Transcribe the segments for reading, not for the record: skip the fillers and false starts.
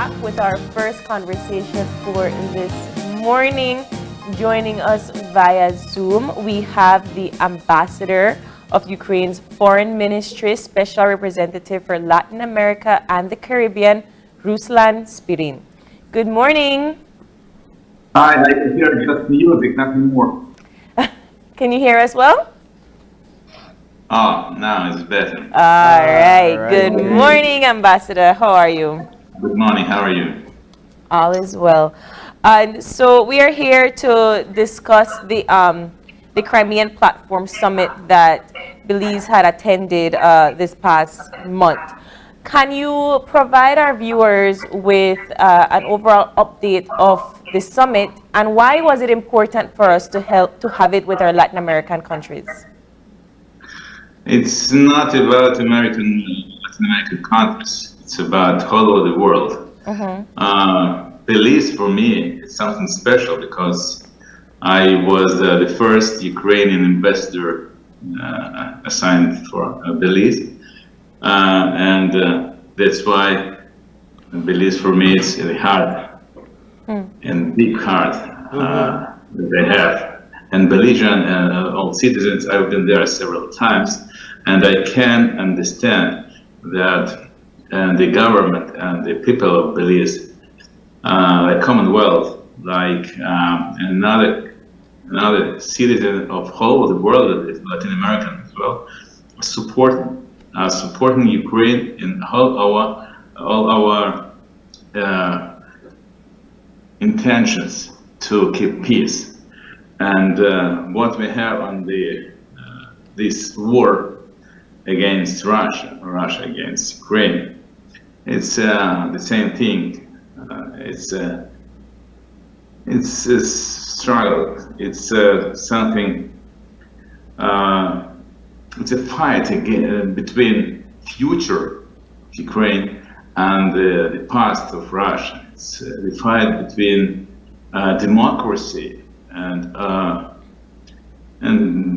back with our first conversation for this morning. Joining us via Zoom, we have the ambassador of Ukraine's Foreign Ministry, Special Representative for Latin America and the Caribbean, Ruslan Spirin. Good morning. Hi, I can hear just music, nothing more. Can you hear us well? Oh, now it's better. All right. Good morning, Ambassador. How are you? Good morning, how are you? All is well. And so we are here to discuss the Crimean Platform Summit that Belize had attended this past month. Can you provide our viewers with an overall update of the summit, and why was it important for us to have it with our Latin American countries? It's not about Latin American countries. It's about all over the world. Belize, for me, is something special because I was the first Ukrainian ambassador assigned for Belize. And that's why Belize, for me, is the heart and big heart that they have. And Belizean all citizens, I've been there several times, and I can understand that the government and the people of Belize, like Commonwealth, like another citizen of whole of the world, Latin American as well, supporting Ukraine in all our intentions to keep peace. And what we have on this war against Russia against Ukraine, it's the same thing. It's a struggle. It's something. It's a fight again between future of Ukraine and the past of Russia. It's the fight between democracy and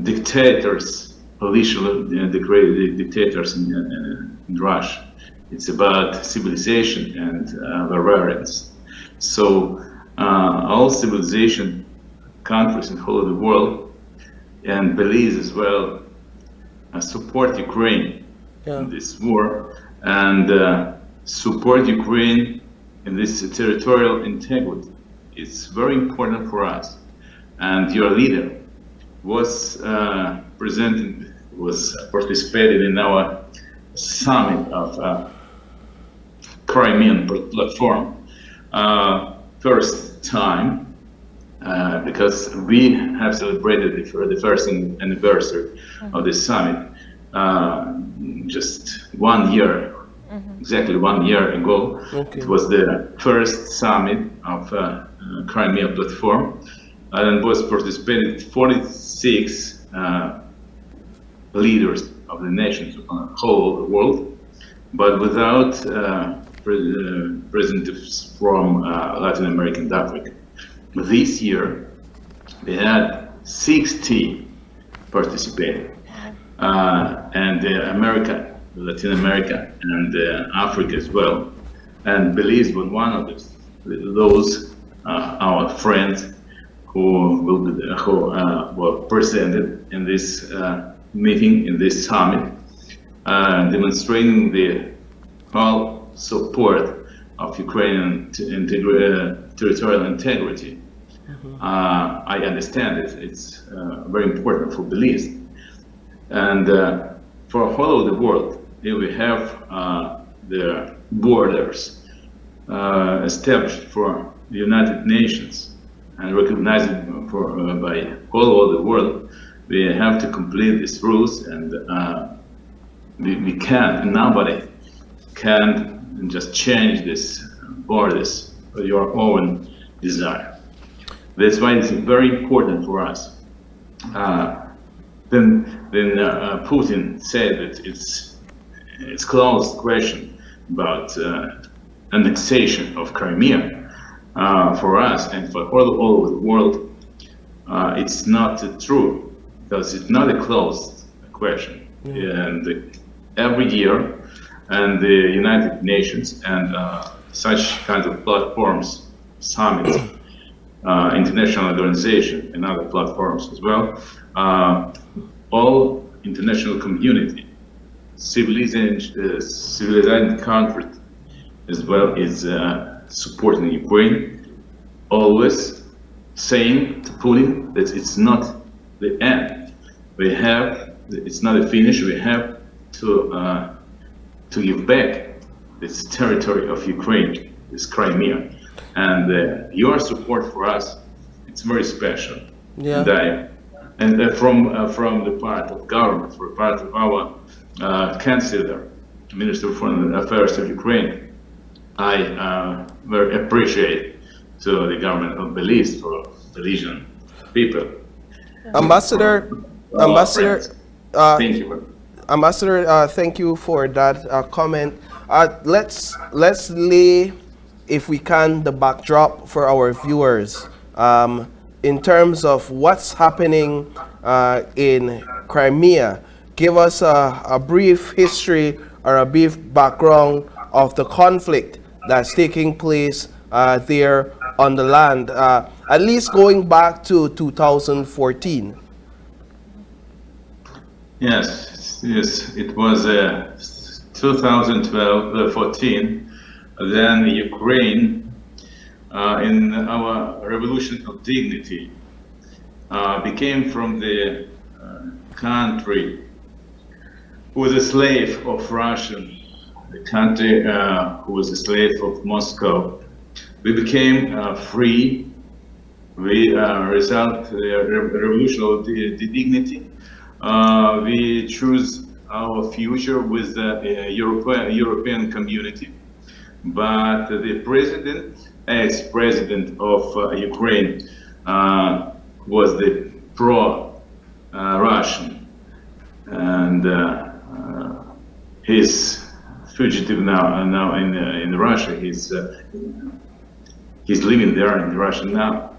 dictators, political dictators in Russia. It's about civilization and barbarians. So all civilization countries in the whole of the world, and Belize as well, support Ukraine in this war, and support Ukraine in this territorial integrity. It's very important for us. And your leader was participated in our summit of Crimean Platform first time because we have celebrated the first anniversary of this summit just 1 year, exactly 1 year ago. It was the first summit of Crimea Platform, and was participated 46 leaders of the nations on the whole world, but without representatives from Latin America and Africa. This year, we had 60 participating, and Latin America, and Africa as well. And Belize was one of those our friends who were presented in this meeting, in this summit, demonstrating the whole support of Ukrainian territorial integrity. I understand it. It's very important for Belize. And for all of the world, here we have the borders established for the United Nations and recognized by all over the world. We have to complete these rules, and we can't, nobody can just change these borders for your own desire. That's why it's very important for us. Then Putin said that it's closed question about annexation of Crimea. For us and for all over the world, it's not true, because it's not a closed question. And every year, and the United Nations and such kinds of platforms, summits, international organization, and other platforms as well. All international community, civilized country as well, is supporting Ukraine, always saying to Putin that it's not the end. It's not a finish. We have to give back this territory of Ukraine, this Crimea, and your support for us, it's very special. Yeah. And from the part of government, for part of our Chancellor, Minister of Foreign Affairs of Ukraine, I very appreciate to the government of Belize, for Belizean people. Ambassador, Ambassador, Thank you. Ambassador, thank you for that comment. Let's lay, if we can, the backdrop for our viewers in terms of what's happening in Crimea. Give us a brief history or a brief background of the conflict that's taking place there on the land, at least going back to 2014. Yes, it was 2012-14. Then Ukraine, in our revolution of dignity, became from the country who was a slave of Russia, the country who was a slave of Moscow. We became free. We result the revolution of the dignity. We choose our future with the European community. But the president, ex-president of Ukraine, was the pro-Russian, and he's fugitive now in Russia. He's living there in Russia now.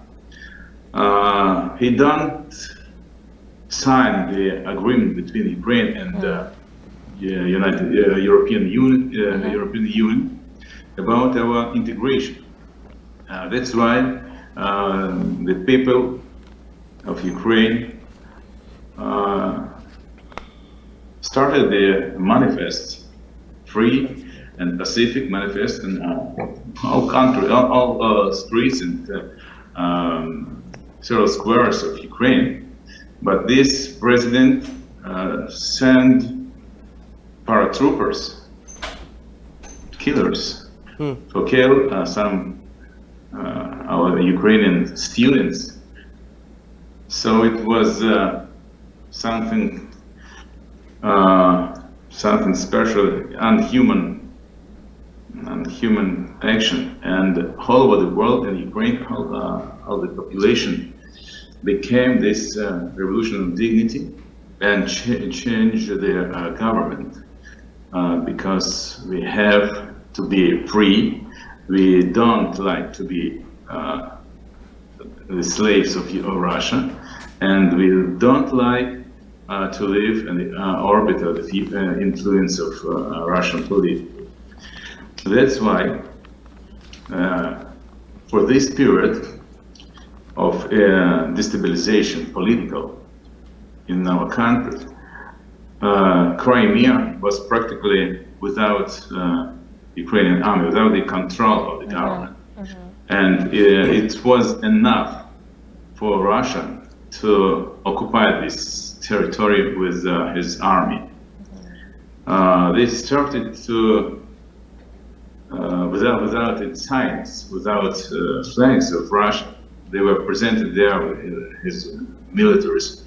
He don't sign the agreement between Ukraine and European Union about our integration. That's why the people of Ukraine started the manifest, free and Pacific manifest, in all country, all streets and several squares of Ukraine. But this president sent paratroopers, killers, to kill some our Ukrainian students. So it was something special, unhuman action, and all over the world in Ukraine, all the population became this revolution of dignity and change the government because we have to be free. We don't like to be the slaves of Russia, and we don't like to live in the orbit of the influence of Russian politics. That's why for this period of destabilization, political, in our country, Crimea was practically without Ukrainian army, without the control of the government. And it was enough for Russia to occupy this territory with his army. They started to, without its signs, without flags of Russia, they were presented there with his militaries,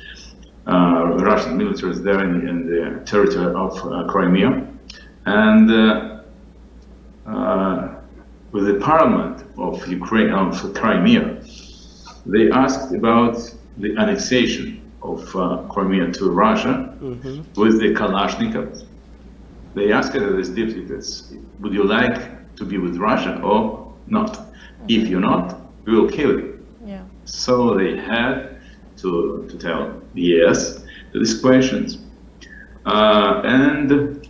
Russian militaries there in the territory of Crimea. And with the parliament of Ukraine, of Crimea, they asked about the annexation of Crimea to Russia with the Kalashnikovs. They asked these deputies, would you like to be with Russia or not? If you're not, we will kill you. Yeah. So they had to tell yes to these questions. And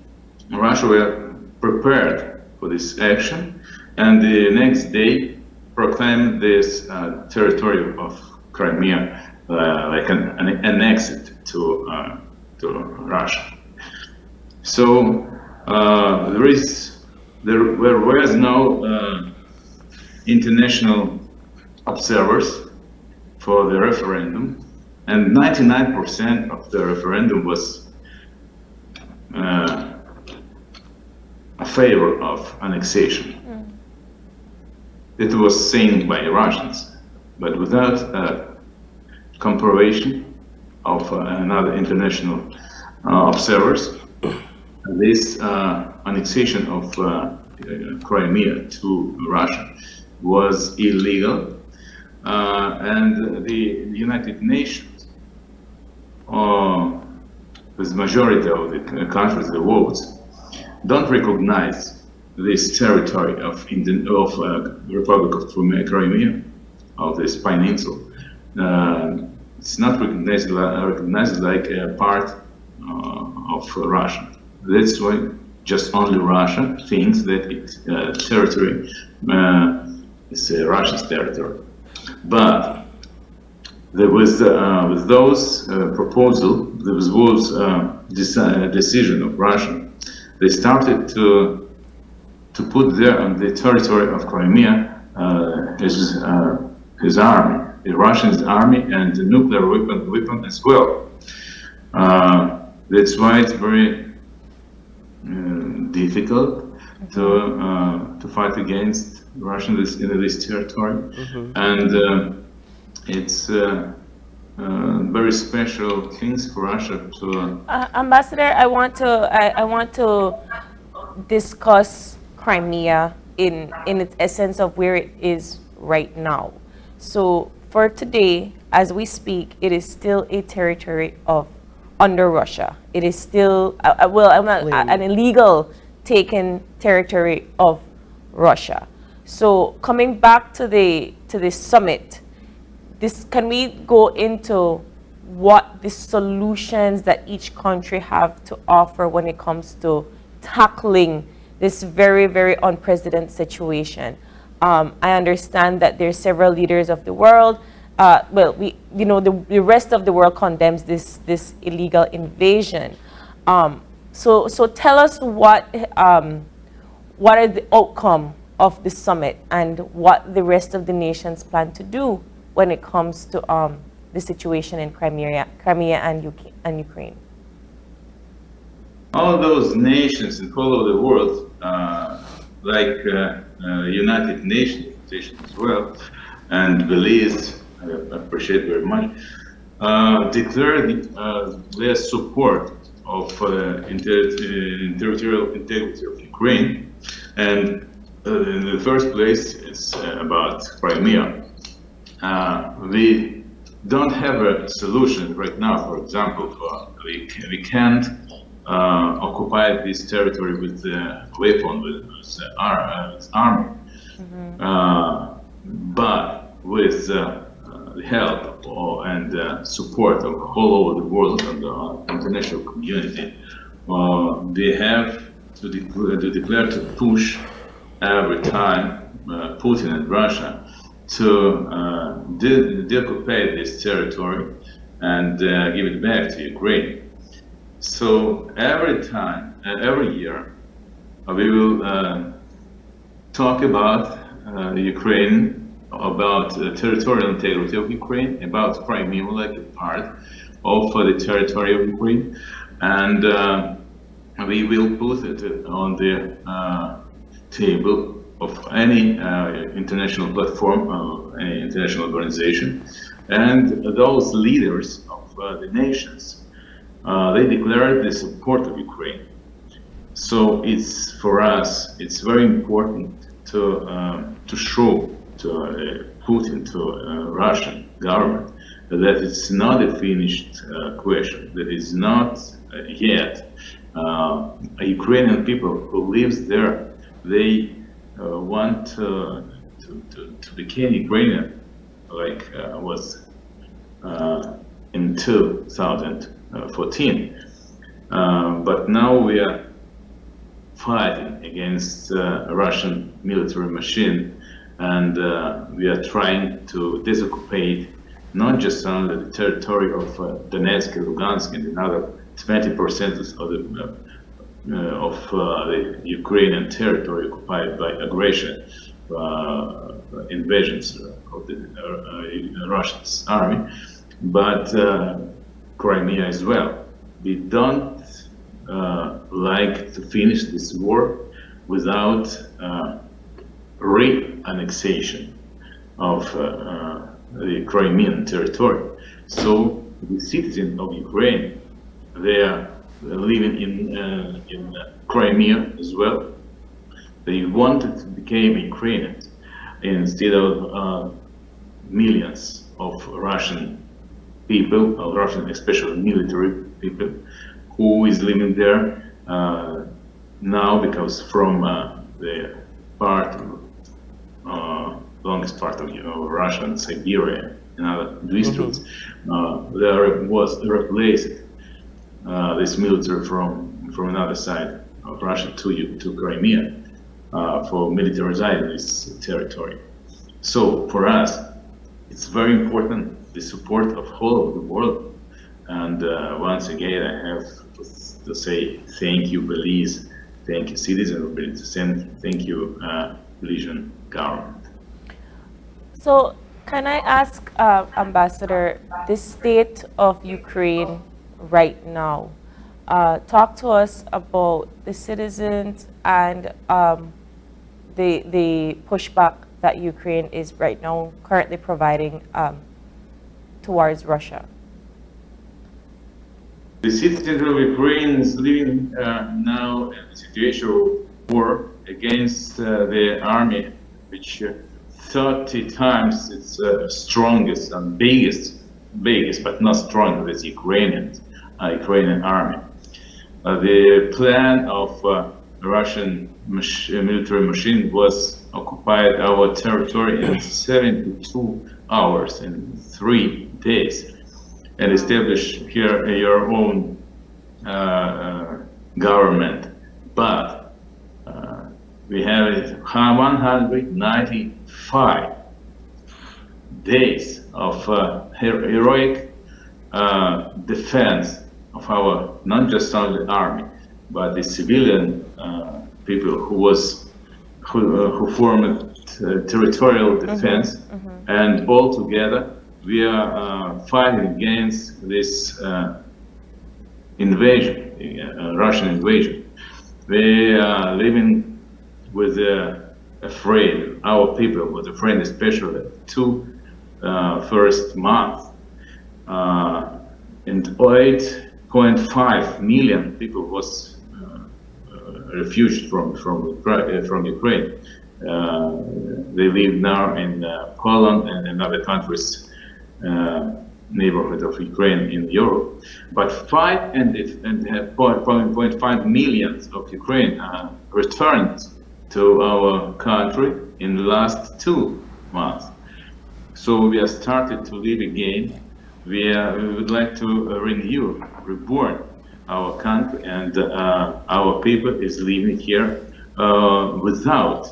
Russia were prepared for this action, and the next day proclaimed this territory of Crimea like annexed to Russia. So there was no international observers for the referendum, and 99% of the referendum was a favor of annexation. It was seen by Russians, but without comparison of another international observers. This annexation of Crimea to Russia was illegal, and the United Nations, with majority of the countries, the votes, don't recognize this territory of Republic of Crimea, of this peninsula. It's not recognized like a part of Russia. That's why just only Russia thinks that its territory is Russia's territory. But there was with those proposal, there was decision of Russia. They started to put there on the territory of Crimea his army, the Russian army, and the nuclear weapon as well. That's why it's very difficult to fight against Russia in this territory, and it's very special things for Russia to. Ambassador, I want to discuss Crimea in its essence of where it is right now. So for today, as we speak, it is still a territory of under Russia. It is still an illegal taken territory of Russia. So coming back to the summit, can we go into what the solutions that each country have to offer when it comes to tackling this very, very unprecedented situation? I understand that there are several leaders of the world. The rest of the world condemns this illegal invasion. So tell us what are the outcome of the summit and what the rest of the nations plan to do when it comes to the situation in Crimea and Ukraine. All those nations in all over the world, like United Nations as well, and Belize, I appreciate very much, declared their support of territorial integrity of Ukraine, and in the first place, it's about Crimea. We don't have a solution right now. For example, we can't occupy this territory with weapon, with army. But with the help and support of all over the world and the international community, we have to declare to push every time Putin and Russia to deoccupy this territory and give it back to Ukraine. So every time, every year, we will talk about Ukraine, about territorial integrity of Ukraine, about Crimea like a part of the territory of Ukraine, and we will put it on the table of any international platform, any international organization, and those leaders of the nations, they declared the support of Ukraine. So it's for us, it's very important to show to Putin, to Russian government, that it's not a finished question, that is not yet Ukrainian people who lives there, they want to become Ukrainian, like was in 2014. But now we are fighting against Russian military machine, and we are trying to disoccupy not just only the territory of Donetsk and Lugansk and another 20% of the Ukrainian territory occupied by aggression, invasions of the Russian army, but Crimea as well. We don't like to finish this war without re-annexation of the Crimean territory. So the citizens of Ukraine, they are living in Crimea as well. They wanted to become Ukrainians instead of millions of Russian people, of Russian, especially military people, who is living there now because from the part, longest part of Russia and Siberia and other districts, there was replaced this military from another side of Russia to Crimea for militarizing this territory. So for us, it's very important the support of whole of the world. And once again, I have to say thank you, Belize, thank you, citizens of Belize, and thank you, Belizean government. So, can I ask, Ambassador, the state of Ukraine right now? Talk to us about the citizens and the pushback that Ukraine is right now currently providing towards Russia. The citizens of Ukraine is living now in a situation of war against the army, which 30 times its strongest and biggest, but not strong as Ukrainian army. The plan of Russian military machine was occupied our territory in 72 hours in 3 days and establish here your own government. But we have 195 days of heroic defense of our, not just only army, but the civilian people who formed territorial defense, and all together we are fighting against this invasion, Russian invasion. We are living with afraid. Our people was afraid, especially first month, and 8.5 million people was refuged from Ukraine. They live now in Poland and in other countries, neighborhood of Ukraine in Europe. But 5.5 million of Ukraine returned to our country in the last 2 months. So we are started to live again. We would like to reborn our country, and our people is living here without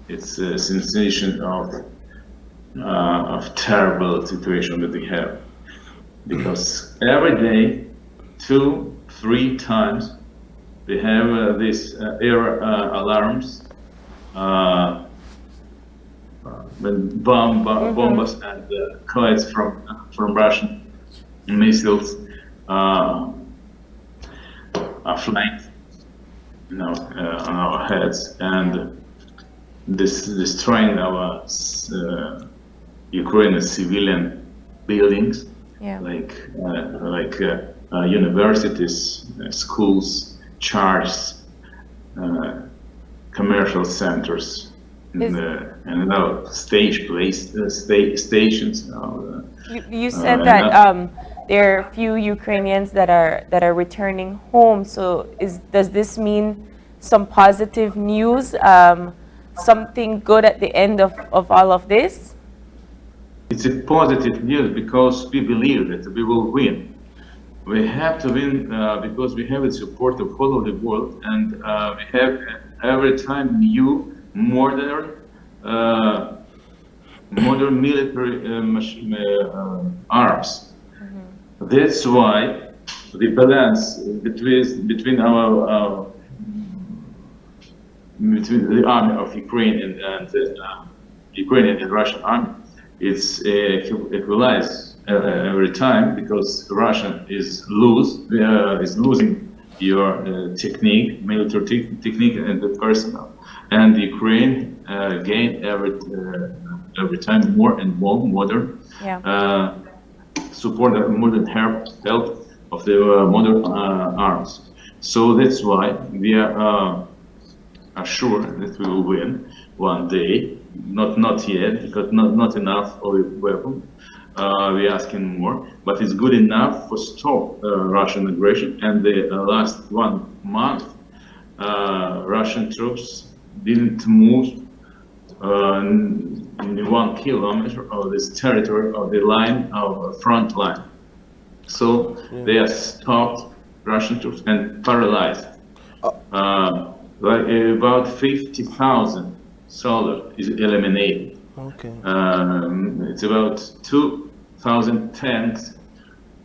its sensation of terrible situation that we have, because every day, 2-3 times, we have these air alarms when bombs and kites from Russian missiles are flying on our heads and destroying our Ukrainian civilian buildings, like universities, schools, churches, commercial centers, and stations. You said that there are few Ukrainians that are returning home. So does this mean some positive news? Something good at the end of all of this? It's a positive news because we believe that we will win. We have to win because we have the support of all of the world, and we have every time new uh, modern military arms. That's why the balance between our between the army of Ukraine and Ukrainian and Russian army, it's equalized every time because Russia is losing your military technique and the personnel, and Ukraine gain every time more and more modern Yeah. support, modern help of the modern arms. So that's why we are sure that we will win one day. Not yet, because not enough of a weapon. We're asking more, but it's good enough for stop Russian aggression. And the last 1 month, Russian troops didn't move in 1 kilometer of this territory of the line of front line. So they are stopped Russian troops and paralyzed. Like about 50,000 soldiers is eliminated. Okay. It's about 2,000 tanks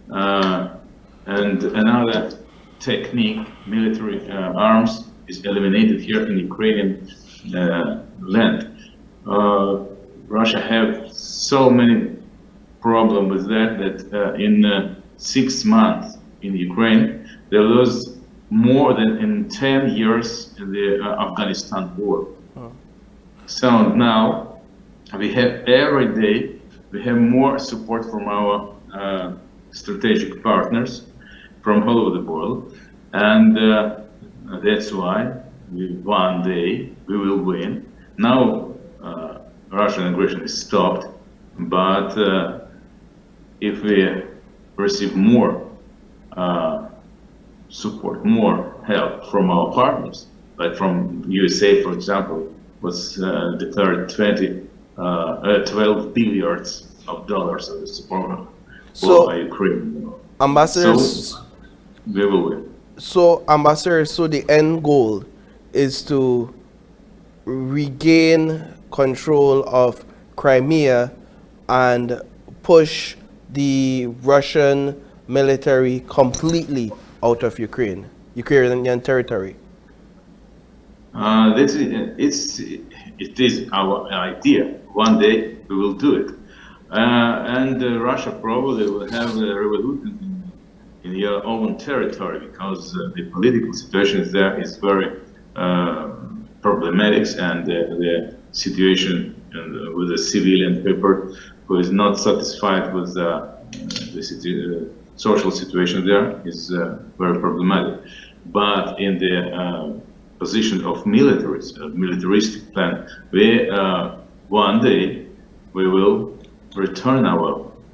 and another technique, military arms is eliminated here in Ukrainian land. Russia have so many problems with that in 6 months in Ukraine they lose more than in 10 years in the Afghanistan war. So now we have every day we have more support from our strategic partners from all over the world, and that's why one day we will win. Now Russian aggression is stopped, but if we receive more support, more help from our partners, like from USA, for example, was declared 12 billions of dollars of support for Ukraine. Ambassadors, So we will win. so the end goal is to regain control of Crimea and push the Russian military completely out of Ukrainian territory. It is our idea. One day we will do it, and Russia probably will have a revolution in your own territory because the political situation there is very problematic, and the situation with the civilian people who is not satisfied with the social situation there is very problematic. But in the position of militaristic plan, we one day we will return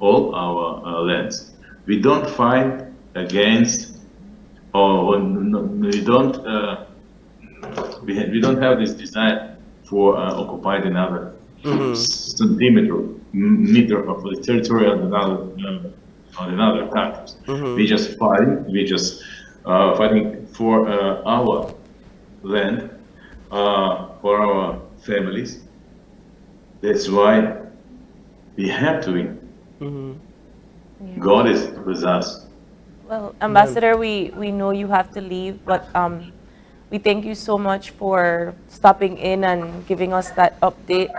all our lands. We don't fight against, or we don't we don't have this desire for occupying another meter of the territory on another countries. We just fighting for our land, for our families. That's why we have to win. God is with us. Well, Ambassador, we know you have to leave, but we thank you so much for stopping in and giving us that update.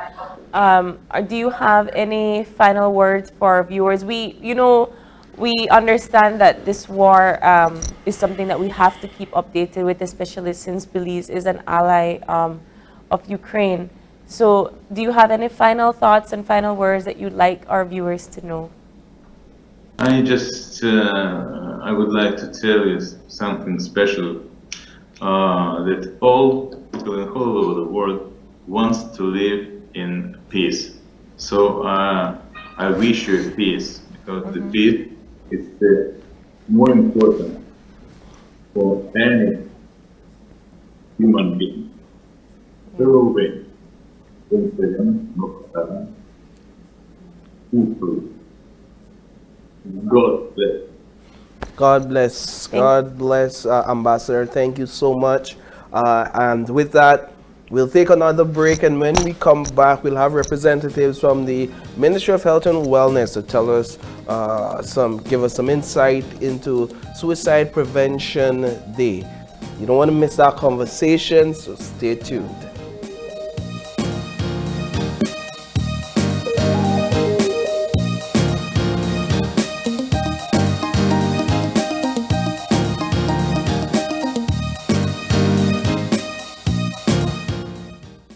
Do you have any final words for our viewers? We understand that this war is something that we have to keep updated with, especially since Belize is an ally of Ukraine. So do you have any final thoughts and final words that you'd like our viewers to know? I would like to tell you something special, that all people all over the world wants to live in peace. So I wish you peace, because the peace is more important for any human being. So God bless. God bless. Thank God bless, Ambassador. Thank you so much. And with that, we'll take another break. And when we come back, we'll have representatives from the Ministry of Health and Wellness to tell us give us some insight into Suicide Prevention Day. You don't want to miss that conversation, so stay tuned.